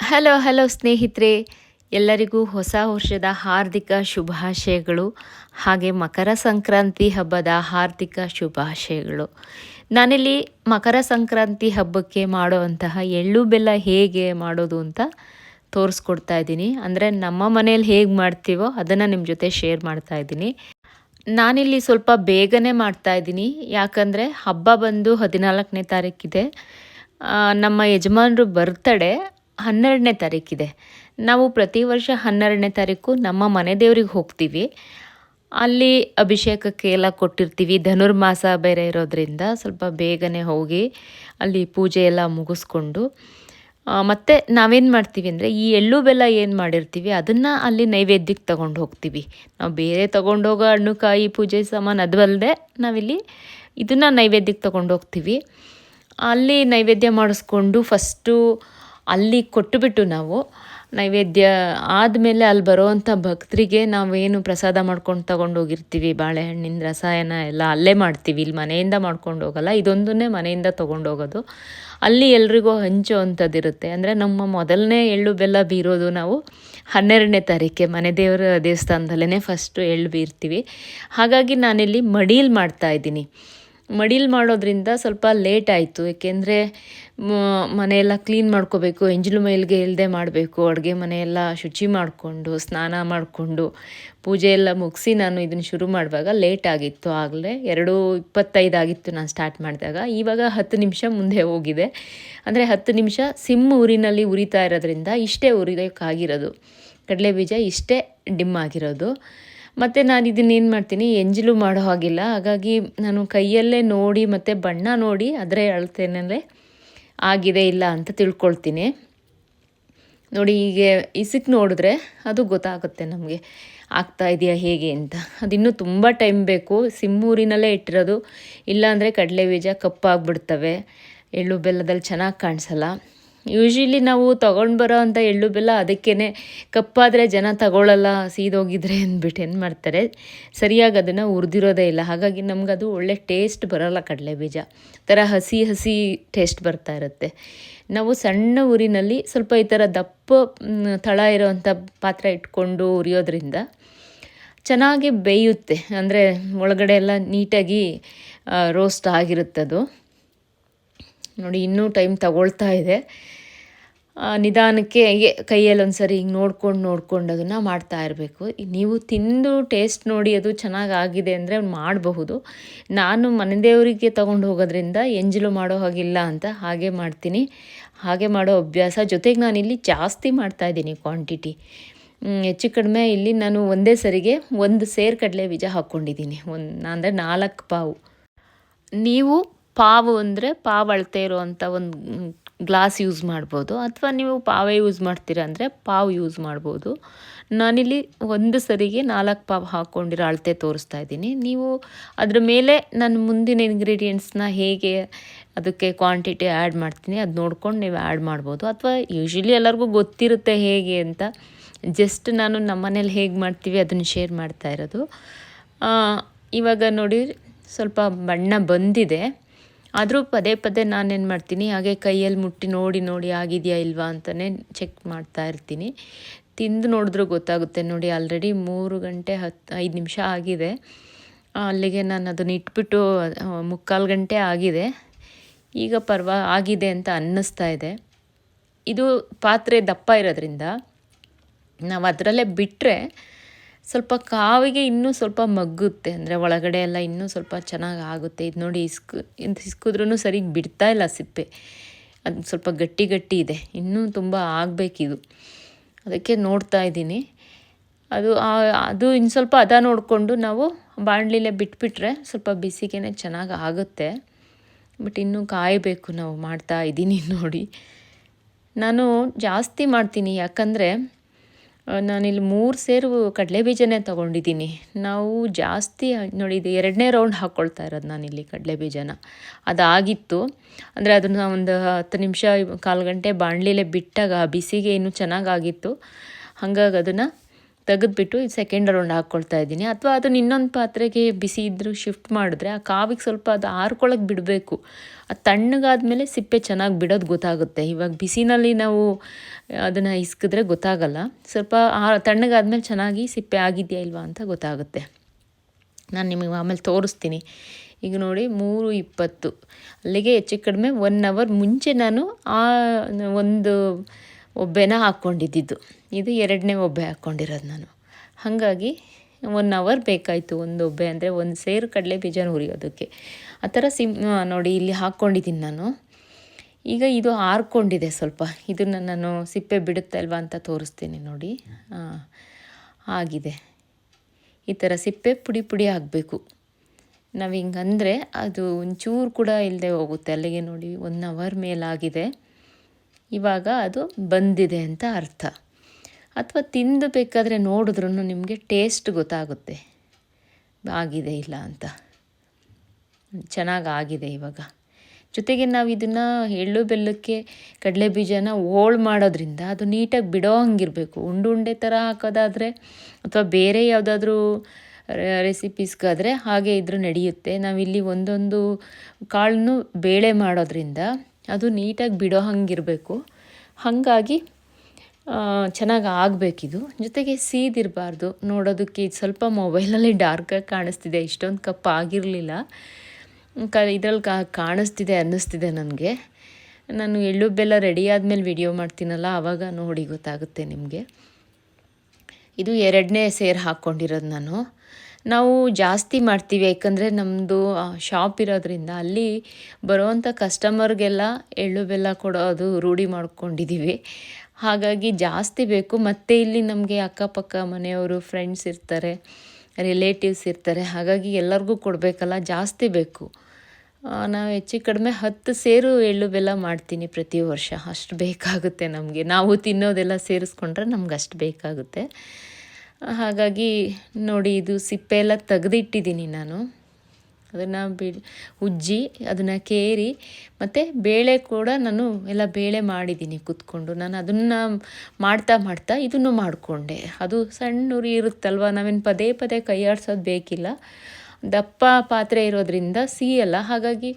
Hello hello ಸ್ನೇಹಿತರೆ, ಎಲ್ಲರಿಗೂ ಹೊಸ ವರ್ಷದ ಹಾರ್ದಿಕ ಶುಭಾಶಯಗಳು. ಹಾಗೆ ಮಕರ ಸಂಕ್ರಾಂತಿ ಹಬ್ಬದ ಹಾರ್ದಿಕ ಶುಭಾಶಯಗಳು. ನಾನಿಲ್ಲಿ ಮಕರ ಸಂಕ್ರಾಂತಿ ಹಬ್ಬಕ್ಕೆ ಮಾಡುವಂತಹ ಎಳ್ಳು ಬೆಲ್ಲ ಹೇಗೆ ಮಾಡೋದು ಅಂತ ತೋರಿಸ್ಕೊಡ್ತಾ ಇದ್ದೀನಿ. ಅಂದರೆ ನಮ್ಮ ಮನೇಲಿ ಹೇಗೆ ಮಾಡ್ತೀವೋ ಅದನ್ನು ನಿಮ್ಮ ಜೊತೆ ಶೇರ್ ಮಾಡ್ತಾ ಇದ್ದೀನಿ. ನಾನಿಲ್ಲಿ ಸ್ವಲ್ಪ ಬೇಗನೆ ಮಾಡ್ತಾ ಇದ್ದೀನಿ, ಯಾಕಂದರೆ ಹಬ್ಬ ಬಂದು 14ನೇ ತಾರೀಕಿದೆ. ನಮ್ಮ ಯಜಮಾನ್ರು ಬರ್ತಡೇ 12ನೇ ತಾರೀಕಿದೆ. ನಾವು ಪ್ರತಿ ವರ್ಷ 12ನೇ ತಾರೀಕು ನಮ್ಮ ಮನೆ ದೇವ್ರಿಗೆ ಹೋಗ್ತೀವಿ. ಅಲ್ಲಿ ಅಭಿಷೇಕಕ್ಕೆ ಎಲ್ಲ ಕೊಟ್ಟಿರ್ತೀವಿ. ಧನುರ್ಮಾಸ ಬೇರೆ ಇರೋದ್ರಿಂದ ಸ್ವಲ್ಪ ಬೇಗನೆ ಹೋಗಿ ಅಲ್ಲಿ ಪೂಜೆ ಎಲ್ಲ ಮುಗಿಸ್ಕೊಂಡು ಮತ್ತು ನಾವೇನು ಮಾಡ್ತೀವಿ ಅಂದರೆ ಈ ಎಳ್ಳು ಬೆಲ್ಲ ಏನು ಮಾಡಿರ್ತೀವಿ ಅದನ್ನು ಅಲ್ಲಿ ನೈವೇದ್ಯಕ್ಕೆ ತಗೊಂಡು ಹೋಗ್ತೀವಿ. ನಾವು ಬೇರೆ ತೊಗೊಂಡೋಗೋ ಹಣ್ಣು ಕಾಯಿ ಪೂಜೆ ಸಾಮಾನು ಅದು ಅಲ್ಲದೆ ನಾವಿಲ್ಲಿ ಇದನ್ನು ನೈವೇದ್ಯಕ್ಕೆ ತೊಗೊಂಡು ಹೋಗ್ತೀವಿ. ಅಲ್ಲಿ ನೈವೇದ್ಯ ಮಾಡಿಸ್ಕೊಂಡು ಫಸ್ಟು ಅಲ್ಲಿ ಕೊಟ್ಟುಬಿಟ್ಟು ನಾವು ನೈವೇದ್ಯ ಆದಮೇಲೆ ಅಲ್ಲಿ ಬರೋವಂಥ ಭಕ್ತರಿಗೆ ನಾವೇನು ಪ್ರಸಾದ ಮಾಡ್ಕೊಂಡು ತಗೊಂಡೋಗಿರ್ತೀವಿ, ಬಾಳೆಹಣ್ಣಿನ ರಸಾಯನ ಎಲ್ಲ ಅಲ್ಲೇ ಮಾಡ್ತೀವಿ. ಇಲ್ಲಿ ಮನೆಯಿಂದ ಮಾಡ್ಕೊಂಡು ಹೋಗಲ್ಲ, ಇದೊಂದನ್ನೇ ಮನೆಯಿಂದ ತೊಗೊಂಡೋಗೋದು. ಅಲ್ಲಿ ಎಲ್ರಿಗೂ ಹಂಚೋ ಅಂಥದ್ದಿರುತ್ತೆ. ಅಂದರೆ ನಮ್ಮ ಮೊದಲನೇ ಎಳ್ಳು ಬೆಲ್ಲ ಬೀರೋದು ನಾವು 12ನೇ ತಾರೀಕೆ ಮನೆ ದೇವರ ದೇವಸ್ಥಾನದಲ್ಲೇ ಫಸ್ಟು ಎಳ್ಳು ಬೀರ್ತೀವಿ. ಹಾಗಾಗಿ ನಾನಿಲ್ಲಿ ಮಡೀಲಿ ಮಾಡ್ತಾಯಿದ್ದೀನಿ. ಮಡೀಲಿ ಮಾಡೋದ್ರಿಂದ ಸ್ವಲ್ಪ ಲೇಟ್ ಆಯಿತು, ಏಕೆಂದರೆ ಮನೆಯೆಲ್ಲ ಕ್ಲೀನ್ ಮಾಡ್ಕೋಬೇಕು, ಎಂಜಲು ಮೈಲಿಗೆ ಇಲ್ಲದೆ ಮಾಡಬೇಕು, ಅಡುಗೆ ಮನೆಯೆಲ್ಲ ಶುಚಿ ಮಾಡಿಕೊಂಡು ಸ್ನಾನ ಮಾಡಿಕೊಂಡು ಪೂಜೆ ಎಲ್ಲ ಮುಗಿಸಿ ನಾನು ಇದನ್ನು ಶುರು ಮಾಡುವಾಗ ಲೇಟ್ ಆಗಿತ್ತು. ಆಗಲೇ 2:25 ಆಗಿತ್ತು ನಾನು ಸ್ಟಾರ್ಟ್ ಮಾಡಿದಾಗ. ಇವಾಗ 10 ನಿಮಿಷ ಮುಂದೆ ಹೋಗಿದೆ. ಅಂದರೆ 10 ನಿಮಿಷ ಸಿಮ್ ಊರಿನಲ್ಲಿ ಉರಿತಾ ಇರೋದ್ರಿಂದ ಇಷ್ಟೇ ಉರಿಯೋಕ್ಕಾಗಿರೋದು, ಕಡಲೆ ಬೀಜ ಇಷ್ಟೇ ಡಿಮ್ ಆಗಿರೋದು. ಮತ್ತು ನಾನು ಇದನ್ನೇನು ಮಾಡ್ತೀನಿ, ಎಂಜಲು ಮಾಡೋ ಹಾಗಿಲ್ಲ. ಹಾಗಾಗಿ ನಾನು ಕೈಯಲ್ಲೇ ನೋಡಿ ಮತ್ತು ಬಣ್ಣ ನೋಡಿ ಅದರ ಅಳತೆನಲ್ಲೇ ಆಗಿದೆ ಇಲ್ಲ ಅಂತ ತಿಳ್ಕೊಳ್ತೀನಿ. ನೋಡಿ ಹೀಗೆ ಇಸಕ್ಕೆ ನೋಡಿದ್ರೆ ಅದು ಗೊತ್ತಾಗುತ್ತೆ ನಮಗೆ ಆಗ್ತಾ ಇದೆಯಾ ಹೇಗೆ ಅಂತ. ಅದಿನ್ನೂ ತುಂಬ ಟೈಮ್ ಬೇಕು, ಸಿಮ್ಮೂರಿನಲ್ಲೇ ಇಟ್ಟಿರೋದು. ಇಲ್ಲಾಂದರೆ ಕಡಲೆ ಬೀಜ ಕಪ್ಪಾಗ್ಬಿಡ್ತವೆ, ಎಳ್ಳು ಬೆಲ್ಲದಲ್ಲಿ ಚೆನ್ನಾಗಿ ಕಾಣಿಸಲ್ಲ. ಯೂಶ್ವಲಿ ನಾವು ತೊಗೊಂಡು ಬರೋ ಅಂಥ ಎಳ್ಳು ಬೆಲ್ಲ ಅದಕ್ಕೇ ಕಪ್ಪಾದರೆ ಜನ ತಗೊಳ್ಳಲ್ಲ, ಸೀದೋಗಿದ್ರೆ ಅಂದ್ಬಿಟ್ಟು ಏನು ಮಾಡ್ತಾರೆ, ಸರಿಯಾಗಿ ಅದನ್ನು ಹುರಿದಿರೋದೇ ಇಲ್ಲ. ಹಾಗಾಗಿ ನಮಗದು ಒಳ್ಳೆ ಟೇಸ್ಟ್ ಬರೋಲ್ಲ. ಕಡಲೆ ಬೀಜ ಥರ ಹಸಿ ಹಸಿ ಟೇಸ್ಟ್ ಬರ್ತಾ ಇರುತ್ತೆ. ನಾವು ಸಣ್ಣ ಊರಿನಲ್ಲಿ ಸ್ವಲ್ಪ ಈ ಥರ ದಪ್ಪ ತಳ ಇರೋವಂಥ ಪಾತ್ರೆ ಇಟ್ಕೊಂಡು ಉರಿಯೋದ್ರಿಂದ ಚೆನ್ನಾಗಿ ಬೇಯುತ್ತೆ. ಅಂದರೆ ಒಳಗಡೆ ಎಲ್ಲ ನೀಟಾಗಿ ರೋಸ್ಟ್ ಆಗಿರುತ್ತದು. ನೋಡಿ ಇನ್ನೂ ಟೈಮ್ ತಗೊಳ್ತಾ ಇದೆ. ನಿಧಾನಕ್ಕೆ ಹೀಗೆ ಕೈಯಲ್ಲಿ ಒಂದು ಸರಿ ಹಿಂಗೆ ನೋಡ್ಕೊಂಡು ಅದನ್ನು ಮಾಡ್ತಾ ಇರಬೇಕು. ನೀವು ತಿಂದು ಟೇಸ್ಟ್ ನೋಡಿ ಅದು ಚೆನ್ನಾಗಾಗಿದೆ ಅಂದರೆ ಮಾಡಬಹುದು. ನಾನು ಮನೆ ದೇವರಿಗೆ ತೊಗೊಂಡು ಹೋಗೋದ್ರಿಂದ ಎಂಜಲು ಮಾಡೋ ಹಾಗಿಲ್ಲ ಅಂತ ಹಾಗೆ ಮಾಡ್ತೀನಿ. ಹಾಗೆ ಮಾಡೋ ಅಭ್ಯಾಸ. ಜೊತೆಗೆ ನಾನಿಲ್ಲಿ ಜಾಸ್ತಿ ಮಾಡ್ತಾಯಿದ್ದೀನಿ ಕ್ವಾಂಟಿಟಿ. ಹೆಚ್ಚು ಕಡಿಮೆ ಇಲ್ಲಿ ನಾನು ಒಂದೇ ಸರಿಗೆ 1 ಸೇರು ಕಡಲೆ ಬೀಜ ಹಾಕ್ಕೊಂಡಿದ್ದೀನಿ. ಅಂದರೆ 4 ಪಾವು. ನೀವು ಪಾವು ಅಂದರೆ ಪಾವು ಅಳತೆ ಇರುವಂಥ ಒಂದು ಗ್ಲಾಸ್ ಯೂಸ್ ಮಾಡ್ಬೋದು, ಅಥವಾ ನೀವು ಪಾವೇ ಯೂಸ್ ಮಾಡ್ತೀರ ಅಂದರೆ ಪಾವು ಯೂಸ್ ಮಾಡ್ಬೋದು. ನಾನಿಲ್ಲಿ 1 ಸರಿಗೆ 4 ಪಾವು ಹಾಕ್ಕೊಂಡಿರೋ ಅಳತೆ ತೋರಿಸ್ತಾ ಇದ್ದೀನಿ. ನೀವು ಅದ್ರ ಮೇಲೆ ನಾನು ಮುಂದಿನ ಇಂಗ್ರೀಡಿಯೆಂಟ್ಸ್ನ ಹೇಗೆ ಅದಕ್ಕೆ ಕ್ವಾಂಟಿಟಿ ಆ್ಯಡ್ ಮಾಡ್ತೀನಿ ಅದು ನೋಡ್ಕೊಂಡು ನೀವು ಆ್ಯಡ್ ಮಾಡ್ಬೋದು. ಅಥವಾ ಯೂಶ್ವಲಿ ಎಲ್ಲರಿಗೂ ಗೊತ್ತಿರುತ್ತೆ ಹೇಗೆ ಅಂತ. ಜಸ್ಟ್ ನಾನು ನಮ್ಮ ಮನೇಲಿ ಹೇಗೆ ಮಾಡ್ತೀವಿ ಅದನ್ನು ಶೇರ್ ಮಾಡ್ತಾ ಇರೋದು. ಇವಾಗ ನೋಡಿ ಸ್ವಲ್ಪ ಬಣ್ಣ ಬಂದಿದೆ, ಆದರೂ ಪದೇ ಪದೇ ನಾನೇನು ಮಾಡ್ತೀನಿ, ಹಾಗೆ ಕೈಯಲ್ಲಿ ಮುಟ್ಟಿ ನೋಡಿ ಆಗಿದೆಯಾ ಇಲ್ವಾ ಅಂತಲೇ ಚೆಕ್ ಮಾಡ್ತಾ ಇರ್ತೀನಿ. ತಿಂದು ನೋಡಿದ್ರೂ ಗೊತ್ತಾಗುತ್ತೆ. ನೋಡಿ ಆಲ್ರೆಡಿ 3 ಗಂಟೆ 5 ನಿಮಿಷ ಆಗಿದೆ. ಅಲ್ಲಿಗೆ ನಾನು ಅದನ್ನು ಇಟ್ಬಿಟ್ಟು 3/4 ಗಂಟೆ ಆಗಿದೆ. ಈಗ ಆಗಿದೆ ಅಂತ ಅನ್ನಿಸ್ತಾ ಇದೆ. ಇದು ಪಾತ್ರೆ ದಪ್ಪ ಇರೋದ್ರಿಂದ ನಾವು ಅದರಲ್ಲೇ ಬಿಟ್ಟರೆ ಸ್ವಲ್ಪ ಕಾವಿಗೆ ಇನ್ನೂ ಸ್ವಲ್ಪ ಮಗ್ಗುತ್ತೆ, ಅಂದರೆ ಒಳಗಡೆ ಎಲ್ಲ ಇನ್ನೂ ಸ್ವಲ್ಪ ಚೆನ್ನಾಗಿ ಆಗುತ್ತೆ. ಇದು ನೋಡಿ ಇಸ್ಕಿದ್ರೂ ಸರಿಗೆ ಬಿಡ್ತಾ ಇಲ್ಲ ಸಿಪ್ಪೆ, ಅದು ಸ್ವಲ್ಪ ಗಟ್ಟಿ ಇದೆ, ಇನ್ನೂ ತುಂಬ ಆಗಬೇಕಿದು. ಅದಕ್ಕೆ ನೋಡ್ತಾ ಇದ್ದೀನಿ. ಅದು ಇನ್ನು ಸ್ವಲ್ಪ ನೋಡಿಕೊಂಡು ನಾವು ಬಾಣಲಿಲೇ ಬಿಟ್ಬಿಟ್ರೆ ಸ್ವಲ್ಪ ಬಿಸಿಗೆ ಚೆನ್ನಾಗಿ ಆಗುತ್ತೆ. ಬಟ್ ಇನ್ನೂ ಕಾಯಬೇಕು, ನಾವು ಮಾಡ್ತಾ ಇದ್ದೀನಿ ನೋಡಿ. ನಾನು ಜಾಸ್ತಿ ಮಾಡ್ತೀನಿ, ಯಾಕಂದರೆ ನಾನಿಲ್ಲಿ 3 ಸೇರು ಕಡಲೆ ಬೀಜನೇ ತೊಗೊಂಡಿದ್ದೀನಿ. ನಾವು ಜಾಸ್ತಿ ನೋಡಿ ಇದು 2ನೇ ರೌಂಡ್ ಹಾಕ್ಕೊಳ್ತಾ ಇರೋದು ನಾನಿಲ್ಲಿ ಕಡಲೆ ಬೀಜನ. ಅದಾಗಿತ್ತು ಅಂದರೆ ಅದನ್ನು ಒಂದು 10 ನಿಮಿಷ 1/4 ಗಂಟೆ ಬಾಣಲಿಲೇ ಬಿಟ್ಟಾಗ ಬಿಸಿಗೆ ಇನ್ನೂ ಚೆನ್ನಾಗಾಗಿತ್ತು. ಹಾಗಾಗಿ ಅದನ್ನು ತೆಗೆದುಬಿಟ್ಟು ಇದು 2nd ರೌಂಡ್ ಹಾಕ್ಕೊಳ್ತಾ ಇದ್ದೀನಿ. ಅಥವಾ ಅದನ್ನು ಇನ್ನೊಂದು ಪಾತ್ರೆಗೆ ಬಿಸಿ ಇದ್ದರೂ ಶಿಫ್ಟ್ ಮಾಡಿದ್ರೆ ಆ ಕಾವಿಗೆ ಸ್ವಲ್ಪ ಅದು ಆರ್ಕೊಳ್ಳೋಕೆ ಬಿಡಬೇಕು. ಅದು ತಣ್ಣಗಾದ್ಮೇಲೆ ಸಿಪ್ಪೆ ಚೆನ್ನಾಗಿ ಬಿಡೋದು ಗೊತ್ತಾಗುತ್ತೆ. ಇವಾಗ ಬಿಸಿನಲ್ಲಿ ನಾವು ಅದನ್ನು ಇಸ್ಕಿದ್ರೆ ಗೊತ್ತಾಗಲ್ಲ. ಸ್ವಲ್ಪ ತಣ್ಣಗಾದ್ಮೇಲೆ ಚೆನ್ನಾಗಿ ಸಿಪ್ಪೆ ಆಗಿದೆಯಾ ಇಲ್ವಾ ಅಂತ ಗೊತ್ತಾಗುತ್ತೆ. ನಾನು ನಿಮಗೆ ಆಮೇಲೆ ತೋರಿಸ್ತೀನಿ. ಈಗ ನೋಡಿ 3:20 ಅಲ್ಲಿಗೆ ಹೆಚ್ಚು ಕಡಿಮೆ 1 ಅವರ್ ಮುಂಚೆ ನಾನು ಆ ಒಂದು ಒಬ್ಬೆನ ಹಾಕ್ಕೊಂಡಿದ್ದು. ಇದು 2ನೇ ಒಬ್ಬೆ ಹಾಕ್ಕೊಂಡಿರೋದು ನಾನು. ಹಾಗಾಗಿ 1 ಅವರ್ ಬೇಕಾಯಿತು ಒಂದು ಒಬ್ಬೆ ಅಂದರೆ ಒಂದು ಸೇರು ಕಡಲೆ ಬೀಜನ ಹುರಿಯೋದಕ್ಕೆ. ಆ ಥರ ನೋಡಿ ಇಲ್ಲಿ ಹಾಕ್ಕೊಂಡಿದ್ದೀನಿ ನಾನು. ಈಗ ಇದು ಆರ್ಕೊಂಡಿದೆ ಸ್ವಲ್ಪ. ಇದನ್ನು ನಾನು ಸಿಪ್ಪೆ ಬಿಡುತ್ತಾ ಇಲ್ವಾ ಅಂತ ತೋರಿಸ್ತೀನಿ ನೋಡಿ. ಆಗಿದೆ. ಈ ಥರ ಸಿಪ್ಪೆ ಪುಡಿ ಪುಡಿ ಆಗಬೇಕು. ನಾವು ಹಿಂಗಂದರೆ ಅದು ಒಂಚೂರು ಕೂಡ ಇಲ್ಲದೆ ಹೋಗುತ್ತೆ. ಅಲ್ಲಿಗೆ ನೋಡಿ 1 ಅವರ್ ಮೇಲಾಗಿದೆ. ಇವಾಗ ಅದು ಬಂದಿದೆ ಅಂತ ಅರ್ಥ. ಅಥವಾ ತಿಂದು ಬೇಕಾದರೆ ನೋಡಿದ್ರೂ ನಿಮಗೆ ಟೇಸ್ಟ್ ಗೊತ್ತಾಗುತ್ತೆ ಆಗಿದೆ ಇಲ್ಲ ಅಂತ. ಚೆನ್ನಾಗಾಗಿದೆ ಇವಾಗ. ಜೊತೆಗೆ ನಾವು ಇದನ್ನು ಎಳ್ಳು ಬೆಲ್ಲಕ್ಕೆ ಕಡಲೆ ಬೀಜನ ಹೋಳು ಮಾಡೋದ್ರಿಂದ ಅದು ನೀಟಾಗಿ ಬಿಡೋ ಹಂಗಿರಬೇಕು. ಉಂಡೆ ಥರ ಹಾಕೋದಾದರೆ ಅಥವಾ ಬೇರೆ ಯಾವುದಾದ್ರೂ ರೆಸಿಪೀಸ್ಗಾದರೆ ಹಾಗೆ ಇದ್ರೂ ನಡೆಯುತ್ತೆ. ನಾವಿಲ್ಲಿ ಒಂದೊಂದು ಕಾಳನ್ನು ಬೇಳೆ ಮಾಡೋದ್ರಿಂದ ಅದು ನೀಟಾಗಿ ಬಿಡೋ ಹಂಗಿರಬೇಕು. ಹಾಗಾಗಿ ಚೆನ್ನಾಗಿ ಆಗಬೇಕಿದು. ಜೊತೆಗೆ ಸೀದಿರಬಾರ್ದು. ನೋಡೋದಕ್ಕೆ ಇದು ಸ್ವಲ್ಪ ಮೊಬೈಲಲ್ಲಿ ಡಾರ್ಕಾಗಿ ಕಾಣಿಸ್ತಿದೆ, ಇಷ್ಟೊಂದು ಕಪ್ ಆಗಿರಲಿಲ್ಲ. ಇದ್ರಲ್ಲಿ ಕಾಣಿಸ್ತಿದೆ ಅನ್ನಿಸ್ತಿದೆ ನನಗೆ. ನಾನು ಎಳ್ಳು ಬೆಲ್ಲ ರೆಡಿ ಆದಮೇಲೆ ವಿಡಿಯೋ ಮಾಡ್ತೀನಲ್ಲ, ಆವಾಗ ನೋಡಿ ಗೊತ್ತಾಗುತ್ತೆ ನಿಮಗೆ. ಇದು 2ನೇ ಸೇರು ಹಾಕ್ಕೊಂಡಿರೋದು ನಾನು. ನಾವು ಜಾಸ್ತಿ ಮಾಡ್ತೀವಿ, ಯಾಕಂದರೆ ನಮ್ಮದು ಶಾಪ್ ಇರೋದ್ರಿಂದ ಅಲ್ಲಿ ಬರೋವಂಥ ಕಸ್ಟಮರ್ಗೆಲ್ಲ ಎಳ್ಳು ಬೆಲ್ಲ ಕೊಡೋದು ರೂಢಿ ಮಾಡ್ಕೊಂಡಿದ್ದೀವಿ. ಹಾಗಾಗಿ ಜಾಸ್ತಿ ಬೇಕು. ಮತ್ತು ಇಲ್ಲಿ ನಮಗೆ ಅಕ್ಕಪಕ್ಕ ಮನೆಯವರು, ಫ್ರೆಂಡ್ಸ್ ಇರ್ತಾರೆ, ರಿಲೇಟಿವ್ಸ್ ಇರ್ತಾರೆ. ಹಾಗಾಗಿ ಎಲ್ಲರಿಗೂ ಕೊಡಬೇಕಲ್ಲ, ಜಾಸ್ತಿ ಬೇಕು. ನಾವು ಹೆಚ್ಚು ಕಡಿಮೆ 10 ಸೇರು ಎಳ್ಳು ಬೆಲ್ಲ ಮಾಡ್ತೀನಿ ಪ್ರತಿ ವರ್ಷ. ಅಷ್ಟು ಬೇಕಾಗುತ್ತೆ ನಮಗೆ. ನಾವು ತಿನ್ನೋದೆಲ್ಲ ಸೇರಿಸ್ಕೊಂಡ್ರೆ ನಮ್ಗೆ ಅಷ್ಟು ಬೇಕಾಗುತ್ತೆ. ಹಾಗಾಗಿ ನೋಡಿ, ಇದು ಸಿಪ್ಪೆ ಎಲ್ಲ ತೆಗೆದಿಟ್ಟಿದ್ದೀನಿ ನಾನು. ಅದನ್ನು ಉಜ್ಜಿ ಅದನ್ನು ಕೇರಿ ಮತ್ತು ಬೇಳೆ ಕೂಡ ನಾನು ಎಲ್ಲ ಬೇಳೆ ಮಾಡಿದ್ದೀನಿ ಕೂತ್ಕೊಂಡು. ನಾನು ಅದನ್ನು ಮಾಡ್ತಾ ಇದನ್ನು ಮಾಡಿಕೊಂಡೆ. ಅದು ಸಣ್ಣ ಉರಿ ಇರುತ್ತಲ್ವ, ನಾವೇನು ಪದೇ ಪದೇ ಕೈ ಆಡ್ಸೋದು ಬೇಕಿಲ್ಲ. ದಪ್ಪ ಪಾತ್ರೆ ಇರೋದ್ರಿಂದ ಸಿಹಿಯಲ್ಲ, ಹಾಗಾಗಿ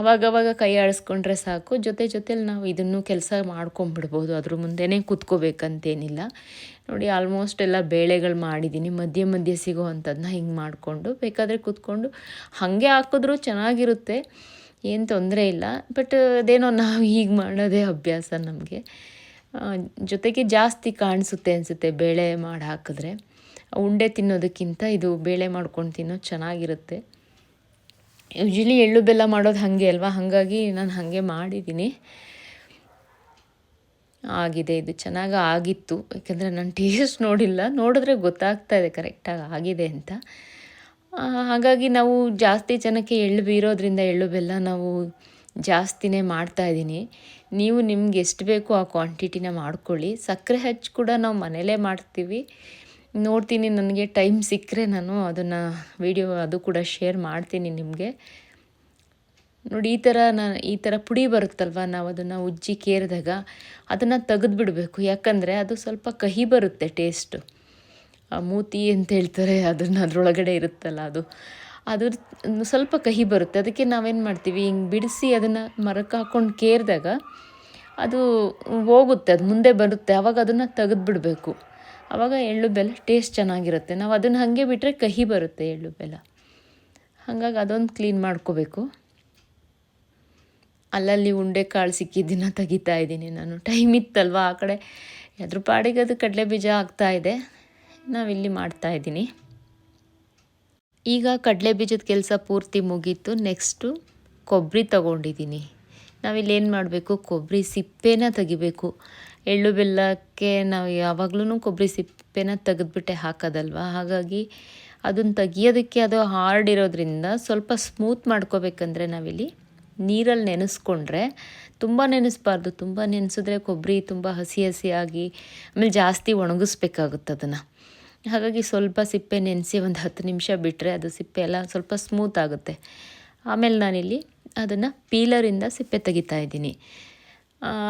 ಅವಾಗವಾಗ ಕೈ ಆಡಿಸ್ಕೊಂಡ್ರೆ ಸಾಕು. ಜೊತೆಲಿ ನಾವು ಇದನ್ನು ಕೆಲಸ ಮಾಡ್ಕೊಂಬಿಡ್ಬೋದು. ಅದ್ರ ಮುಂದೆನೇ ಕೂತ್ಕೋಬೇಕಂತೇನಿಲ್ಲ. ನೋಡಿ, ಆಲ್ಮೋಸ್ಟ್ ಎಲ್ಲ ಬೇಳೆಗಳು ಮಾಡಿದ್ದೀನಿ. ಮಧ್ಯೆ ಸಿಗೋ ಅಂಥದ್ದನ್ನ ಹಿಂಗೆ ಮಾಡಿಕೊಂಡು ಬೇಕಾದರೆ ಕೂತ್ಕೊಂಡು ಹಾಗೆ ಹಾಕಿದ್ರೂ ಚೆನ್ನಾಗಿರುತ್ತೆ, ಏನು ತೊಂದರೆ ಇಲ್ಲ. ಬಟ್ ಅದೇನೋ ನಾವು ಹೀಗೆ ಮಾಡೋದೇ ಅಭ್ಯಾಸ ನಮಗೆ. ಜೊತೆಗೆ ಜಾಸ್ತಿ ಕಾಣಿಸುತ್ತೆ ಅನಿಸುತ್ತೆ ಬೇಳೆ ಮಾಡಿ ಹಾಕಿದ್ರೆ. ಉಂಡೆ ತಿನ್ನೋದಕ್ಕಿಂತ ಇದು ಬೇಳೆ ಮಾಡ್ಕೊಂಡು ತಿನ್ನೋದು ಚೆನ್ನಾಗಿರುತ್ತೆ. ಯೂಶ್ವಲಿ ಎಳ್ಳು ಬೆಲ್ಲ ಮಾಡೋದು ಹಾಗೆ ಅಲ್ವಾ, ಹಾಗಾಗಿ ನಾನು ಹಾಗೆ ಮಾಡಿದ್ದೀನಿ. ಆಗಿದೆ, ಇದು ಚೆನ್ನಾಗಿ ಆಗಿತ್ತು. ಯಾಕೆಂದರೆ ನಾನು ಟೇಸ್ಟ್ ನೋಡಿಲ್ಲ, ನೋಡಿದ್ರೆ ಗೊತ್ತಾಗ್ತಾ ಇದೆ ಕರೆಕ್ಟಾಗಿ ಆಗಿದೆ ಅಂತ. ಹಾಗಾಗಿ ನಾವು ಜಾಸ್ತಿ ಜನಕ್ಕೆ ಎಳ್ಳು ಬೀರೋದ್ರಿಂದ ಎಳ್ಳು ಬೆಲ್ಲ ನಾವು ಜಾಸ್ತಿನೇ ಮಾಡ್ತಾಯಿದ್ದೀನಿ. ನೀವು ನಿಮ್ಗೆ ಎಷ್ಟು ಬೇಕೋ ಆ ಕ್ವಾಂಟಿಟಿನ ಮಾಡ್ಕೊಳ್ಳಿ. ಸಕ್ಕರೆ ಹಚ್ಚಿ ಕೂಡ ನಾವು ಮನೇಲೇ ಮಾಡ್ತೀವಿ. ನೋಡ್ತೀನಿ, ನನಗೆ ಟೈಮ್ ಸಿಕ್ಕರೆ ನಾನು ಅದನ್ನು ವಿಡಿಯೋ ಅದು ಕೂಡ ಶೇರ್ ಮಾಡ್ತೀನಿ ನಿಮಗೆ. ನೋಡಿ, ಈ ಥರ ಪುಡಿ ಬರುತ್ತಲ್ವ, ನಾವು ಅದನ್ನು ಉಜ್ಜಿ ಕೇರಿದಾಗ ಅದನ್ನು ತೆಗೆದುಬಿಡಬೇಕು. ಯಾಕಂದರೆ ಅದು ಸ್ವಲ್ಪ ಕಹಿ ಬರುತ್ತೆ ಟೇಸ್ಟು. ಮೂತಿ ಅಂತ ಹೇಳ್ತಾರೆ ಅದನ್ನು, ಅದರೊಳಗಡೆ ಇರುತ್ತಲ್ಲ ಅದು ಸ್ವಲ್ಪ ಕಹಿ ಬರುತ್ತೆ. ಅದಕ್ಕೆ ನಾವೇನು ಮಾಡ್ತೀವಿ, ಹಿಂಗೆ ಬಿಡಿಸಿ ಅದನ್ನು ಮರಕ್ಕೆ ಹಾಕ್ಕೊಂಡು ಕೇರಿದಾಗ ಅದು ಹೋಗುತ್ತೆ, ಅದು ಮುಂದೆ ಬರುತ್ತೆ. ಆವಾಗ ಅದನ್ನು ತೆಗೆದುಬಿಡಬೇಕು. ಆವಾಗ ಎಳ್ಳು ಬೆಲ್ಲ ಟೇಸ್ಟ್ ಚೆನ್ನಾಗಿರುತ್ತೆ. ನಾವು ಅದನ್ನು ಹಾಗೆ ಬಿಟ್ಟರೆ ಕಹಿ ಬರುತ್ತೆ ಎಳ್ಳು ಬೆಲ್ಲ. ಹಾಗಾಗಿ ಅದೊಂದು ಕ್ಲೀನ್ ಮಾಡ್ಕೋಬೇಕು. ಅಲ್ಲಲ್ಲಿ ಉಂಡೆ ಕಾಳು ಸಿಕ್ಕಿದ್ದನ್ನ ತೆಗಿತಾ ಇದ್ದೀನಿ ನಾನು. ಟೈಮ್ ಇತ್ತಲ್ವ, ಆ ಕಡೆ ಅದ್ರ ಪಾಡಿಗೆ ಅದು ಕಡಲೆ ಬೀಜ ಆಗ್ತಾಯಿದೆ, ನಾವಿಲ್ಲಿ ಮಾಡ್ತಾಯಿದ್ದೀನಿ. ಈಗ ಕಡಲೆ ಬೀಜದ ಕೆಲಸ ಪೂರ್ತಿ ಮುಗೀತು. ನೆಕ್ಸ್ಟು ಕೊಬ್ಬರಿ ತಗೊಂಡಿದ್ದೀನಿ. ನಾವಿಲ್ಲಿ ಏನು ಮಾಡಬೇಕು, ಕೊಬ್ಬರಿ ಸಿಪ್ಪೆನ ತೆಗಿಬೇಕು. ಎಳ್ಳು ಬೆಲ್ಲಕ್ಕೆ ನಾವು ಯಾವಾಗಲೂ ಕೊಬ್ಬರಿ ಸಿಪ್ಪೆನ ತೆಗೆದ್ಬಿಟ್ಟೆ ಹಾಕೋದಲ್ವ, ಹಾಗಾಗಿ ಅದನ್ನು ತೆಗಿಯೋದಕ್ಕೆ ಅದು ಹಾರ್ಡ್ ಇರೋದ್ರಿಂದ ಸ್ವಲ್ಪ ಸ್ಮೂತ್ ಮಾಡ್ಕೋಬೇಕಂದ್ರೆ ನಾವಿಲ್ಲಿ ನೀರಲ್ಲಿ ನೆನೆಸ್ಕೊಂಡ್ರೆ, ತುಂಬ ನೆನೆಸ್ಬಾರ್ದು. ತುಂಬ ನೆನೆಸಿದ್ರೆ ಕೊಬ್ಬರಿ ತುಂಬ ಹಸಿಯಾಗಿ ಆಮೇಲೆ ಜಾಸ್ತಿ ಒಣಗಿಸ್ಬೇಕಾಗುತ್ತೆ ಅದನ್ನು. ಹಾಗಾಗಿ ಸ್ವಲ್ಪ ಸಿಪ್ಪೆ ನೆನೆಸಿ ಒಂದು 10 ನಿಮಿಷ ಬಿಟ್ಟರೆ ಅದು ಸಿಪ್ಪೆ ಎಲ್ಲ ಸ್ವಲ್ಪ ಸ್ಮೂತ್ ಆಗುತ್ತೆ. ಆಮೇಲೆ ನಾನಿಲ್ಲಿ ಅದನ್ನು ಪೀಲರಿಂದ ಸಿಪ್ಪೆ ತೆಗಿತಾ ಇದ್ದೀನಿ.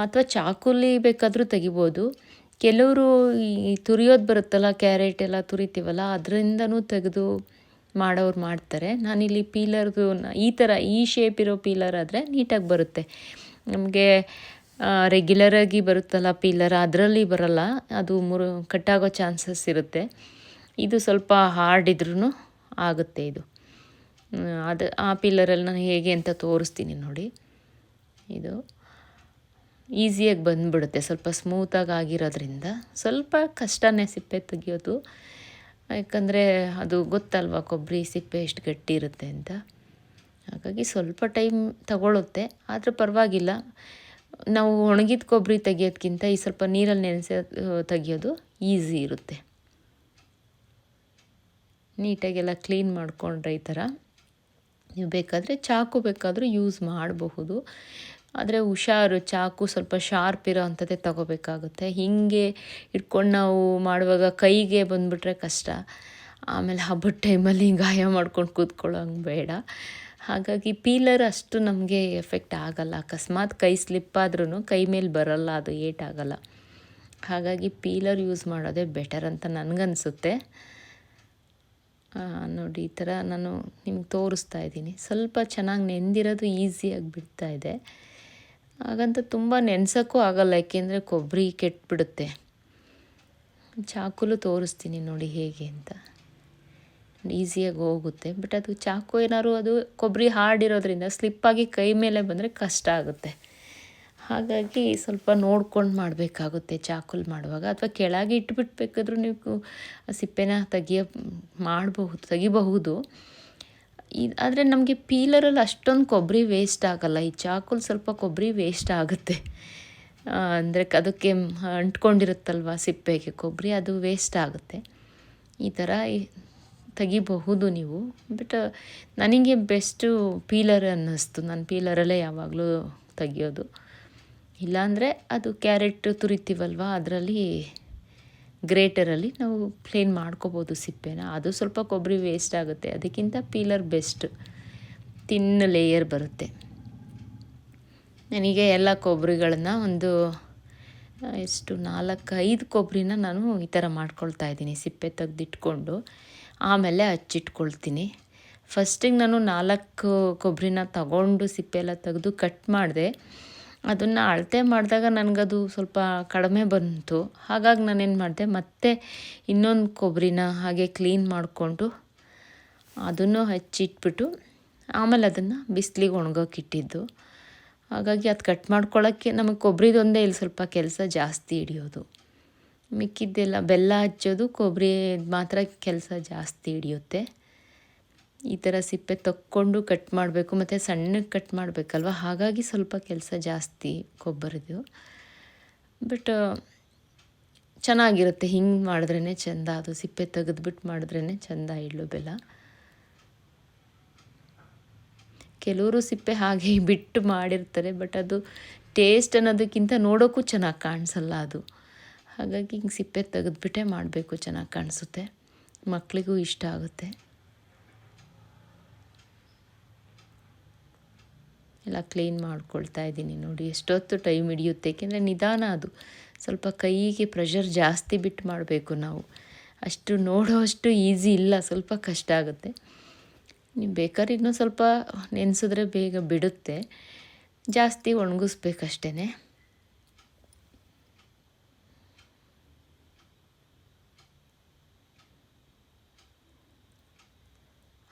ಅಥವಾ ಚಾಕುಲಿ ಬೇಕಾದರೂ ತೆಗಿಬೋದು. ಕೆಲವರು ಈ ತುರಿಯೋದು ಬರುತ್ತಲ್ಲ, ಕ್ಯಾರೆಟ್ ಎಲ್ಲ ತುರಿತೀವಲ್ಲ, ಅದರಿಂದನೂ ತೆಗೆದು ಮಾಡೋರು ಮಾಡ್ತಾರೆ. ನಾನಿಲ್ಲಿ ಪೀಲರ್ದು ಈ ಥರ ಈ ಶೇಪ್ ಇರೋ ಪೀಲರ್ ಆದರೆ ನೀಟಾಗಿ ಬರುತ್ತೆ. ನಮಗೆ ರೆಗ್ಯುಲರಾಗಿ ಬರುತ್ತಲ್ಲ ಪೀಲರ್, ಅದರಲ್ಲಿ ಬರಲ್ಲ, ಅದು ಕಟ್ಟಾಗೋ ಚಾನ್ಸಸ್ ಇರುತ್ತೆ. ಇದು ಸ್ವಲ್ಪ ಹಾರ್ಡ್ ಇದ್ರೂ ಆಗುತ್ತೆ ಇದು. ಅದು ಆ ಪೀಲರಲ್ಲಿ ನಾನು ಹೇಗೆ ಅಂತ ತೋರಿಸ್ತೀನಿ ನೋಡಿ. ಇದು ಈಸಿಯಾಗಿ ಬಂದುಬಿಡುತ್ತೆ, ಸ್ವಲ್ಪ ಸ್ಮೂತಾಗಿ ಆಗಿರೋದ್ರಿಂದ. ಸ್ವಲ್ಪ ಕಷ್ಟನೇ ಸಿಪ್ಪೆ ತೆಗಿಯೋದು, ಯಾಕಂದರೆ ಅದು ಗೊತ್ತಲ್ವ ಕೊಬ್ಬರಿ ಸಿಪ್ಪೆ ಎಷ್ಟು ಗಟ್ಟಿ ಇರುತ್ತೆ ಅಂತ. ಹಾಗಾಗಿ ಸ್ವಲ್ಪ ಟೈಮ್ ತಗೊಳ್ಳುತ್ತೆ, ಆದರೆ ಪರವಾಗಿಲ್ಲ. ನಾವು ಒಣಗಿದ ಕೊಬ್ಬರಿ ತೆಗಿಯೋದ್ಕಿಂತ ಈ ಸ್ವಲ್ಪ ನೀರಲ್ಲಿ ನೆನೆಸಿ ತೆಗಿಯೋದು ಈಸಿ ಇರುತ್ತೆ. ನೀಟಾಗೆಲ್ಲ ಕ್ಲೀನ್ ಮಾಡಿಕೊಂಡ್ರೆ ಈ ಥರ. ನೀವು ಬೇಕಾದರೆ ಚಾಕು ಬೇಕಾದರೂ ಯೂಸ್ ಮಾಡಬಹುದು, ಆದರೆ ಹುಷಾರು, ಚಾಕು ಸ್ವಲ್ಪ ಶಾರ್ಪ್ ಇರೋ ಅಂಥದ್ದೇ ತಗೋಬೇಕಾಗುತ್ತೆ. ಹೀಗೆ ಇಟ್ಕೊಂಡು ನಾವು ಮಾಡುವಾಗ ಕೈಗೆ ಬಂದುಬಿಟ್ರೆ ಕಷ್ಟ. ಆಮೇಲೆ ಹಬ್ಬದ ಟೈಮಲ್ಲಿ ಗಾಯ ಮಾಡ್ಕೊಂಡು ಕೂತ್ಕೊಳ್ಳೋಂಗೆ ಬೇಡ. ಹಾಗಾಗಿ ಪೀಲರ್ ಅಷ್ಟು ನಮಗೆ ಎಫೆಕ್ಟ್ ಆಗಲ್ಲ. ಅಕಸ್ಮಾತ್ ಕೈ ಸ್ಲಿಪ್ಪಾದ್ರೂ ಕೈ ಮೇಲೆ ಬರಲ್ಲ, ಅದು ಏಟಾಗಲ್ಲ. ಹಾಗಾಗಿ ಪೀಲರ್ ಯೂಸ್ ಮಾಡೋದೇ ಬೆಟರ್ ಅಂತ ನನಗನ್ಸುತ್ತೆ. ನೋಡಿ, ಈ ಥರ ನಾನು ನಿಮ್ಗೆ ತೋರಿಸ್ತಾ ಇದ್ದೀನಿ. ಸ್ವಲ್ಪ ಚೆನ್ನಾಗಿ ನೆಂದಿರೋದು ಈಸಿಯಾಗಿ ಬಿಡ್ತಾ ಇದೆ. ಹಾಗಂತ ತುಂಬ ನೆನೆಸೋಕ್ಕೂ ಆಗಲ್ಲ, ಏಕೆಂದರೆ ಕೊಬ್ಬರಿ ಕೆಟ್ಬಿಡುತ್ತೆ. ಚಾಕುಲು ತೋರಿಸ್ತೀನಿ ನೋಡಿ ಹೇಗೆ ಅಂತ. ಈಸಿಯಾಗಿ ಹೋಗುತ್ತೆ, ಬಟ್ ಅದು ಚಾಕು ಏನಾದ್ರು ಅದು ಕೊಬ್ಬರಿ ಹಾರ್ಡ್ ಇರೋದ್ರಿಂದ ಸ್ಲಿಪ್ಪಾಗಿ ಕೈ ಮೇಲೆ ಬಂದರೆ ಕಷ್ಟ ಆಗುತ್ತೆ. ಹಾಗಾಗಿ ಸ್ವಲ್ಪ ನೋಡ್ಕೊಂಡು ಮಾಡಬೇಕಾಗುತ್ತೆ ಚಾಕುಲ್ ಮಾಡುವಾಗ. ಅಥವಾ ಕೆಳಗೆ ಇಟ್ಬಿಟ್ಬೇಕಾದ್ರೂ ನೀವು ಸಿಪ್ಪೆನ ತೆಗಿಬಹುದು. ಆದರೆ ನಮಗೆ ಪೀಲರಲ್ಲಿ ಅಷ್ಟೊಂದು ಕೊಬ್ಬರಿ ವೇಸ್ಟ್ ಆಗೋಲ್ಲ. ಈ ಚಾಕುಲ್ ಸ್ವಲ್ಪ ಕೊಬ್ಬರಿ ವೇಸ್ಟ್ ಆಗುತ್ತೆ. ಅಂದರೆ ಅದಕ್ಕೆ ಅಂಟ್ಕೊಂಡಿರುತ್ತಲ್ವ ಸಿಪ್ಪೆಗೆ ಕೊಬ್ಬರಿ, ಅದು ವೇಸ್ಟ್ ಆಗುತ್ತೆ. ಈ ಥರ ತೆಗಿಬಹುದು ನೀವು. ಬಟ್ ನನಗೆ ಬೆಸ್ಟು ಪೀಲರ್ ಅನ್ನಿಸ್ತು. ನಾನು ಪೀಲರಲ್ಲೇ ಯಾವಾಗಲೂ ತೆಗಿಯೋದು. ಇಲ್ಲಾಂದರೆ ಅದು ಕ್ಯಾರೆಟ್ ತುರಿತೀವಲ್ವ, ಅದರಲ್ಲಿ ಗ್ರೇಟರಲ್ಲಿ ನಾವು ಕ್ಲೀನ್ ಮಾಡ್ಕೋಬೋದು ಸಿಪ್ಪೆನ. ಅದು ಸ್ವಲ್ಪ ಕೊಬ್ಬರಿ ವೇಸ್ಟ್ ಆಗುತ್ತೆ. ಅದಕ್ಕಿಂತ ಪೀಲರ್ ಬೆಸ್ಟ್, ತಿನ್ನ ಲೇಯರ್ ಬರುತ್ತೆ. ನನಗೆ ಎಲ್ಲ ಕೊಬ್ಬರಿಗಳನ್ನ ಒಂದು 4-5 ಕೊಬ್ಬರಿನ ನಾನು ಈ ಥರ ಮಾಡ್ಕೊಳ್ತಾ ಇದ್ದೀನಿ. ಸಿಪ್ಪೆ ತೆಗೆದಿಟ್ಕೊಂಡು ಆಮೇಲೆ ಹಚ್ಚಿಟ್ಕೊಳ್ತೀನಿ. ಫಸ್ಟಿಗೆ ನಾನು 4 ಕೊಬ್ಬರಿನ ತಗೊಂಡು ಸಿಪ್ಪೆ ಎಲ್ಲ ತೆಗೆದು ಕಟ್ ಮಾಡಿದೆ. ಅದನ್ನು ಅಳತೆ ಮಾಡಿದಾಗ ನನಗದು ಸ್ವಲ್ಪ ಕಡಿಮೆ ಬಂತು. ಹಾಗಾಗಿ ನಾನೇನು ಮಾಡಿದೆ, ಮತ್ತೆ ಇನ್ನೊಂದು ಕೊಬ್ಬರಿನ ಹಾಗೆ ಕ್ಲೀನ್ ಮಾಡಿಕೊಂಡು ಅದನ್ನು ಹಚ್ಚಿಟ್ಬಿಟ್ಟು ಆಮೇಲೆ ಅದನ್ನು ಬಿಸಿಲಿಗೆ ಒಣಗೋಕ್ಕಿಟ್ಟಿದ್ದು. ಹಾಗಾಗಿ ಅದು ಕಟ್ ಮಾಡ್ಕೊಳ್ಳೋಕ್ಕೆ ನಮಗೆ ಕೊಬ್ಬರಿದೊಂದೇ ಇಲ್ಲಿ ಸ್ವಲ್ಪ ಕೆಲಸ ಜಾಸ್ತಿ ಹಿಡಿಯೋದು. ಮಿಕ್ಕಿದ್ದೆಲ್ಲ ಬೆಲ್ಲ ಹಚ್ಚೋದು, ಕೊಬ್ಬರಿ ಮಾತ್ರ ಕೆಲಸ ಜಾಸ್ತಿ ಹಿಡಿಯುತ್ತೆ. ಈ ಥರ ಸಿಪ್ಪೆ ತಕ್ಕೊಂಡು ಕಟ್ ಮಾಡಬೇಕು, ಮತ್ತು ಸಣ್ಣಗೆ ಕಟ್ ಮಾಡಬೇಕಲ್ವ, ಹಾಗಾಗಿ ಸ್ವಲ್ಪ ಕೆಲಸ ಜಾಸ್ತಿ ಕೊಬ್ಬರಿದು. ಬಟ್ ಚೆನ್ನಾಗಿರುತ್ತೆ ಹಿಂಗೆ ಮಾಡಿದ್ರೇ ಚೆಂದ. ಅದು ಸಿಪ್ಪೆ ತೆಗೆದ್ಬಿಟ್ಟು ಮಾಡಿದ್ರೇ ಚೆಂದ ಎಳ್ಳು ಬೆಲ್ಲ. ಕೆಲವರು ಸಿಪ್ಪೆ ಹಾಗೆ ಬಿಟ್ಟು ಮಾಡಿರ್ತಾರೆ, ಬಟ್ ಅದು ಟೇಸ್ಟ್ ಅನ್ನೋದಕ್ಕಿಂತ ನೋಡೋಕ್ಕೂ ಚೆನ್ನಾಗಿ ಕಾಣಿಸಲ್ಲ ಅದು. ಹಾಗಾಗಿ ಹಿಂಗೆ ಸಿಪ್ಪೆ ತೆಗೆದ್ಬಿಟ್ಟೆ ಮಾಡಬೇಕು, ಚೆನ್ನಾಗಿ ಕಾಣಿಸುತ್ತೆ, ಮಕ್ಕಳಿಗೂ ಇಷ್ಟ ಆಗುತ್ತೆ. ಎಲ್ಲ ಕ್ಲೀನ್ ಮಾಡ್ಕೊಳ್ತಾ ಇದ್ದೀನಿ ನೋಡಿ. ಎಷ್ಟೊತ್ತು ಟೈಮ್ ಹಿಡಿಯುತ್ತೆ, ಏಕೆಂದರೆ ನಿಧಾನ, ಅದು ಸ್ವಲ್ಪ ಕೈಗೆ ಪ್ರೆಷರ್ ಜಾಸ್ತಿ ಬಿಟ್ಟು ಮಾಡಬೇಕು ನಾವು. ಅಷ್ಟು ನೋಡೋಷ್ಟು ಈಸಿ ಇಲ್ಲ, ಸ್ವಲ್ಪ ಕಷ್ಟ ಆಗುತ್ತೆ. ನೀವು ಬೇಕಾದ್ರೆ ಇನ್ನೂ ಸ್ವಲ್ಪ ನೆನೆಸಿದ್ರೆ ಬೇಗ ಬಿಡುತ್ತೆ, ಜಾಸ್ತಿ ಒಣಗಿಸ್ಬೇಕಷ್ಟೇ.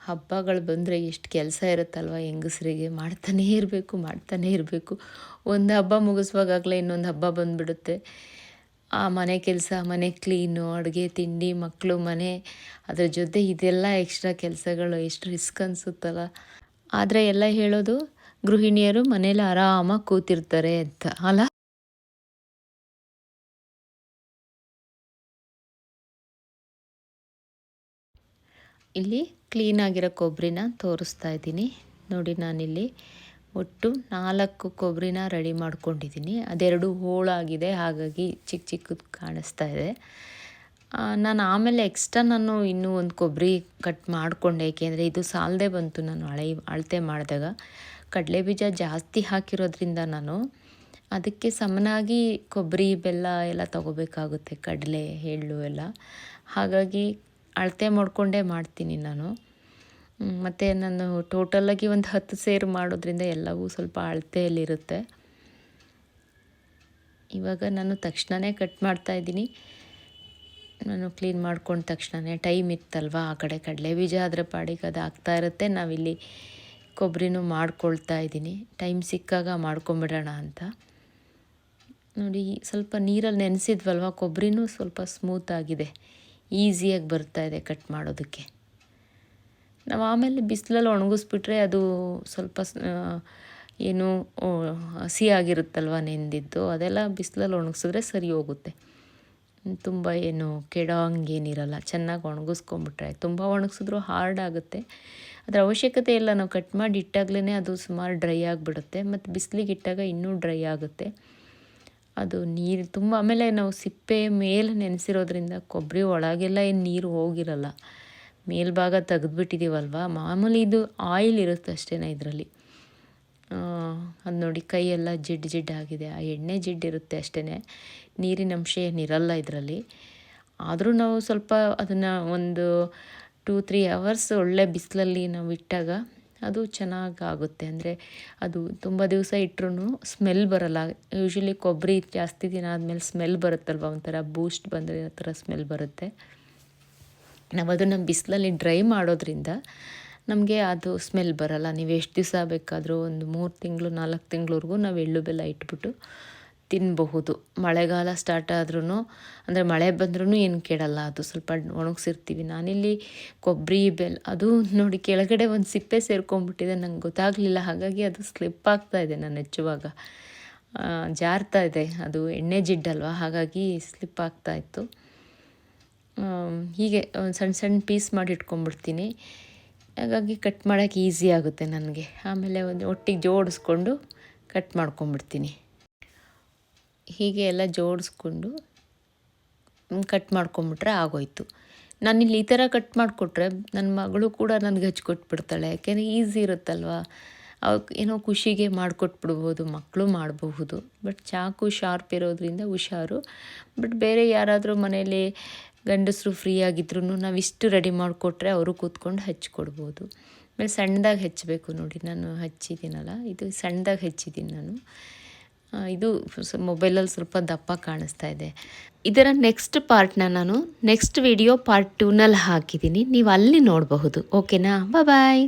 ಹಬ್ಬಗಳು ಬಂದರೆ ಎಷ್ಟು ಕೆಲಸ ಇರುತ್ತಲ್ವ ಹೆಂಗಸರಿಗೆ. ಮಾಡ್ತಾನೇ ಇರಬೇಕು. ಒಂದು ಹಬ್ಬ ಮುಗಿಸುವಾಗಲೇ ಇನ್ನೊಂದು ಹಬ್ಬ ಬಂದುಬಿಡುತ್ತೆ. ಆ ಮನೆ ಕೆಲಸ, ಮನೆ ಕ್ಲೀನು, ಅಡುಗೆ ತಿಂಡಿ, ಮಕ್ಕಳು, ಮನೆ, ಅದ್ರ ಜೊತೆ ಇದೆಲ್ಲ ಎಕ್ಸ್ಟ್ರಾ ಕೆಲಸಗಳು, ಎಷ್ಟು ರಿಸ್ಕ್ ಅನಿಸುತ್ತಲ್ಲ. ಆದರೆ ಎಲ್ಲ ಹೇಳೋದು ಗೃಹಿಣಿಯರು ಮನೇಲಿ ಆರಾಮಾಗಿ ಕೂತಿರ್ತಾರೆ ಅಂತ ಅಲ್ಲ. ಇಲ್ಲಿ ಕ್ಲೀನಾಗಿರೋ ಕೊಬ್ಬರಿನ ತೋರಿಸ್ತಾ ಇದ್ದೀನಿ ನೋಡಿ. ನಾನಿಲ್ಲಿ ಒಟ್ಟು 4 ಕೊಬ್ಬರಿನ ರೆಡಿ ಮಾಡ್ಕೊಂಡಿದ್ದೀನಿ. ಅದೆರಡು ಹೋಳಾಗಿದೆ, ಹಾಗಾಗಿ ಚಿಕ್ಕದು ಕಾಣಿಸ್ತಾ ಇದೆ. ನಾನು ಆಮೇಲೆ ಎಕ್ಸ್ಟ್ರಾ ಇನ್ನೂ ಒಂದು ಕೊಬ್ಬರಿ ಕಟ್ ಮಾಡಿಕೊಂಡೆ, ಏಕೆಂದರೆ ಇದು ಸಾಲದೆ ಬಂತು. ನಾನು ಅಳತೆ ಮಾಡಿದಾಗ ಕಡಲೆ ಬೀಜ ಜಾಸ್ತಿ ಹಾಕಿರೋದ್ರಿಂದ ನಾನು ಅದಕ್ಕೆ ಸಮನಾಗಿ ಕೊಬ್ಬರಿ, ಬೆಲ್ಲ ಎಲ್ಲ ತೊಗೋಬೇಕಾಗುತ್ತೆ, ಕಡಲೆ, ಎಳ್ಳು ಎಲ್ಲ. ಹಾಗಾಗಿ ಅಳತೆ ಮಾಡಿಕೊಂಡೇ ಮಾಡ್ತೀನಿ ನಾನು. ಮತ್ತು ನಾನು ಟೋಟಲಾಗಿ ಒಂದು 10 ಸೇರು ಮಾಡೋದ್ರಿಂದ ಎಲ್ಲವೂ ಸ್ವಲ್ಪ ಅಳತೆಯಲ್ಲಿರುತ್ತೆ. ಇವಾಗ ನಾನು ತಕ್ಷಣವೇ ಕಟ್ ಮಾಡ್ತಾಯಿದ್ದೀನಿ. ನಾನು ಕ್ಲೀನ್ ಮಾಡ್ಕೊಂಡ ತಕ್ಷಣವೇ ಟೈಮ್ ಇತ್ತಲ್ವ, ಆ ಕಡೆ ಕಡಲೆ ಬೀಜ ಅದರ ಪಾಡಿಗೆ ಅದು ಆಗ್ತಾ ಇರುತ್ತೆ, ನಾವಿಲ್ಲಿ ಕೊಬ್ಬರಿನೂ ಮಾಡ್ಕೊಳ್ತಾ ಇದ್ದೀನಿ. ಟೈಮ್ ಸಿಕ್ಕಾಗ ಮಾಡ್ಕೊಂಬಿಡೋಣ ಅಂತ. ನೋಡಿ ಸ್ವಲ್ಪ ನೀರಲ್ಲಿ ನೆನೆಸಿದ್ವಲ್ವ, ಕೊಬ್ಬರಿನೂ ಸ್ವಲ್ಪ ಸ್ಮೂತಾಗಿದೆ, ಈಸಿಯಾಗಿ ಬರ್ತಾಯಿದೆ ಕಟ್ ಮಾಡೋದಕ್ಕೆ. ನಾವು ಆಮೇಲೆ ಬಿಸಿಲಲ್ಲಿ ಒಣಗಿಸ್ಬಿಟ್ರೆ ಅದು ಸ್ವಲ್ಪ ಏನು ಹಸಿ ಆಗಿರುತ್ತಲ್ವ ನೆಂದಿದ್ದು, ಅದೆಲ್ಲ ಬಿಸಿಲಲ್ಲಿ ಒಣಗಿಸಿದ್ರೆ ಸರಿ ಹೋಗುತ್ತೆ. ತುಂಬ ಏನು ಕೆಡೋ ಹಂಗೇನಿರಲ್ಲ, ಚೆನ್ನಾಗಿ ಒಣಗಿಸ್ಕೊಂಬಿಟ್ರೆ. ತುಂಬ ಒಣಗಿಸಿದ್ರೂ ಹಾರ್ಡ್ ಆಗುತ್ತೆ, ಅದರ ಅವಶ್ಯಕತೆ ಇಲ್ಲ. ನಾವು ಕಟ್ ಮಾಡಿ ಇಟ್ಟಾಗಲೇ ಅದು ಸುಮಾರು ಡ್ರೈ ಆಗಿಬಿಡುತ್ತೆ, ಮತ್ತು ಬಿಸಿಲಿಗೆ ಇಟ್ಟಾಗ ಇನ್ನೂ ಡ್ರೈ ಆಗುತ್ತೆ. ಅದು ನೀರು ತುಂಬ, ಆಮೇಲೆ ನಾವು ಸಿಪ್ಪೆ ಮೇಲೆ ನೆನೆಸಿರೋದ್ರಿಂದ ಕೊಬ್ಬರಿ ಒಳಗೆಲ್ಲ ಏನು ನೀರು ಹೋಗಿರಲ್ಲ, ಮೇಲ್ಭಾಗ ತೆಗೆದ್ಬಿಟ್ಟಿದ್ದೀವಲ್ವ. ಮಾಮೂಲಿ ಇದು ಆಯಿಲ್ ಇರುತ್ತೆ ಅಷ್ಟೇ ಇದರಲ್ಲಿ. ಅದು ನೋಡಿ ಕೈಯೆಲ್ಲ ಜಿಡ್ಡಾಗಿದೆ, ಆ ಎಣ್ಣೆ ಜಿಡ್ಡಿರುತ್ತೆ ಅಷ್ಟೇ, ನೀರಿನ ಅಂಶ ಏನಿರಲ್ಲ ಇದರಲ್ಲಿ. ಆದರೂ ನಾವು ಸ್ವಲ್ಪ ಅದನ್ನು ಒಂದು 2-3 ಅವರ್ಸ್ ಒಳ್ಳೆ ಬಿಸಿಲಲ್ಲಿ ನಾವು ಇಟ್ಟಾಗ ಅದು ಚೆನ್ನಾಗಾಗುತ್ತೆ. ಅಂದರೆ ಅದು ತುಂಬ ದಿವಸ ಇಟ್ಟರೂ ಸ್ಮೆಲ್ ಬರಲ್ಲ. ಯೂಶ್ವಲಿ ಕೊಬ್ಬರಿ ಜಾಸ್ತಿ ದಿನ ಆದಮೇಲೆ ಸ್ಮೆಲ್ ಬರುತ್ತಲ್ವ, ಒಂಥರ ಬೂಸ್ಟ್ ಬಂದರೆ ಆ ಥರ ಸ್ಮೆಲ್ ಬರುತ್ತೆ. ನಾವು ಅದನ್ನು ಬಿಸಿಲಲ್ಲಿ ಡ್ರೈ ಮಾಡೋದ್ರಿಂದ ನಮಗೆ ಅದು ಸ್ಮೆಲ್ ಬರಲ್ಲ. ನೀವು ಎಷ್ಟು ದಿವಸ ಬೇಕಾದರೂ ಒಂದು 3 ತಿಂಗಳು 4 ತಿಂಗಳವರೆಗೂ ನಾವು ಎಳ್ಳು ಬೆಲ್ಲ ಇಟ್ಬಿಟ್ಟು ತಿನ್ನಬಹುದು. ಮಳೆಗಾಲ ಸ್ಟಾರ್ಟ್ ಆದ್ರೂ, ಅಂದರೆ ಮಳೆ ಬಂದ್ರೂ ಏನು ಕೆಡಲ್ಲ, ಅದು ಸ್ವಲ್ಪ ಒಣಗಿಸಿರ್ತೀವಿ. ನಾನಿಲ್ಲಿ ಕೊಬ್ಬರಿ ಬೆಲ್ಲ ಅದು ನೋಡಿ ಕೆಳಗಡೆ ಒಂದು ಸಿಪ್ಪೆ ಸೇರ್ಕೊಂಡ್ಬಿಟ್ಟಿದೆ, ನಂಗೆ ಗೊತ್ತಾಗಲಿಲ್ಲ. ಹಾಗಾಗಿ ಅದು ಸ್ಲಿಪ್ ಆಗ್ತಾಯಿದೆ, ನಾನು ಹೆಚ್ಚುವಾಗ ಜಾರ್ತಾ ಇದೆ. ಅದು ಎಣ್ಣೆ ಜಿಡ್ಡಲ್ವ, ಹಾಗಾಗಿ ಸ್ಲಿಪ್ ಆಗ್ತಾಯಿತ್ತು. ಹೀಗೆ ಒಂದು ಸಣ್ಣ ಪೀಸ್ ಮಾಡಿ ಇಟ್ಕೊಂಡ್ಬಿಡ್ತೀನಿ, ಹಾಗಾಗಿ ಕಟ್ ಮಾಡೋಕ್ಕೆ ಈಸಿ ಆಗುತ್ತೆ ನನಗೆ. ಆಮೇಲೆ ಒಂದು ಒಟ್ಟಿಗೆ ಜೋಡಿಸ್ಕೊಂಡು ಕಟ್ ಮಾಡ್ಕೊಂಬಿಡ್ತೀನಿ. ಹೀಗೆ ಎಲ್ಲ ಜೋಡಿಸ್ಕೊಂಡು ಕಟ್ ಮಾಡ್ಕೊಂಬಿಟ್ರೆ ಆಗೋಯ್ತು. ನಾನಿಲ್ಲಿ ಈ ಥರ ಕಟ್ ಮಾಡಿಕೊಟ್ರೆ ನನ್ನ ಮಗಳು ಕೂಡ ನನಗೆ ಹಚ್ಕೊಟ್ಬಿಡ್ತಾಳೆ, ಯಾಕೆಂದರೆ ಈಸಿ ಇರುತ್ತಲ್ವ. ಅವಕ್ಕೆ ಏನೋ ಖುಷಿಗೆ ಮಾಡಿಕೊಟ್ಬಿಡ್ಬೋದು, ಮಕ್ಕಳು ಮಾಡಬಹುದು. ಬಟ್ ಚಾಕು ಶಾರ್ಪ್ ಇರೋದ್ರಿಂದ ಹುಷಾರು. ಬಟ್ ಬೇರೆ ಯಾರಾದರೂ ಮನೇಲಿ ಗಂಡಸರು ಫ್ರೀ ಆಗಿದ್ರು ನಾವಿಷ್ಟು ರೆಡಿ ಮಾಡಿಕೊಟ್ರೆ ಅವರು ಕೂತ್ಕೊಂಡು ಹಚ್ಕೊಡ್ಬೋದು. ಆಮೇಲೆ ಸಣ್ಣದಾಗಿ ಹೆಚ್ಚಬೇಕು ನೋಡಿ, ನಾನು ಹಚ್ಚಿದ್ದೀನಲ್ಲ, ಇದು ಸಣ್ಣದಾಗಿ ಹೆಚ್ಚಿದ್ದೀನಿ ನಾನು. ಇದು ಮೊಬೈಲಲ್ಲಿ ಸ್ವಲ್ಪ ದಪ್ಪ ಕಾಣಿಸ್ತಾ ಇದೆ. ಇದರ ನೆಕ್ಸ್ಟ್ ಪಾರ್ಟ್ನ ನಾನು ನೆಕ್ಸ್ಟ್ ವಿಡಿಯೋ ಪಾರ್ಟ್ 2ನಲ್ಲಿ ಹಾಕಿದ್ದೀನಿ, ನೀವು ಅಲ್ಲಿ ನೋಡಬಹುದು. ಓಕೆನಾ? ಬಾಯ್.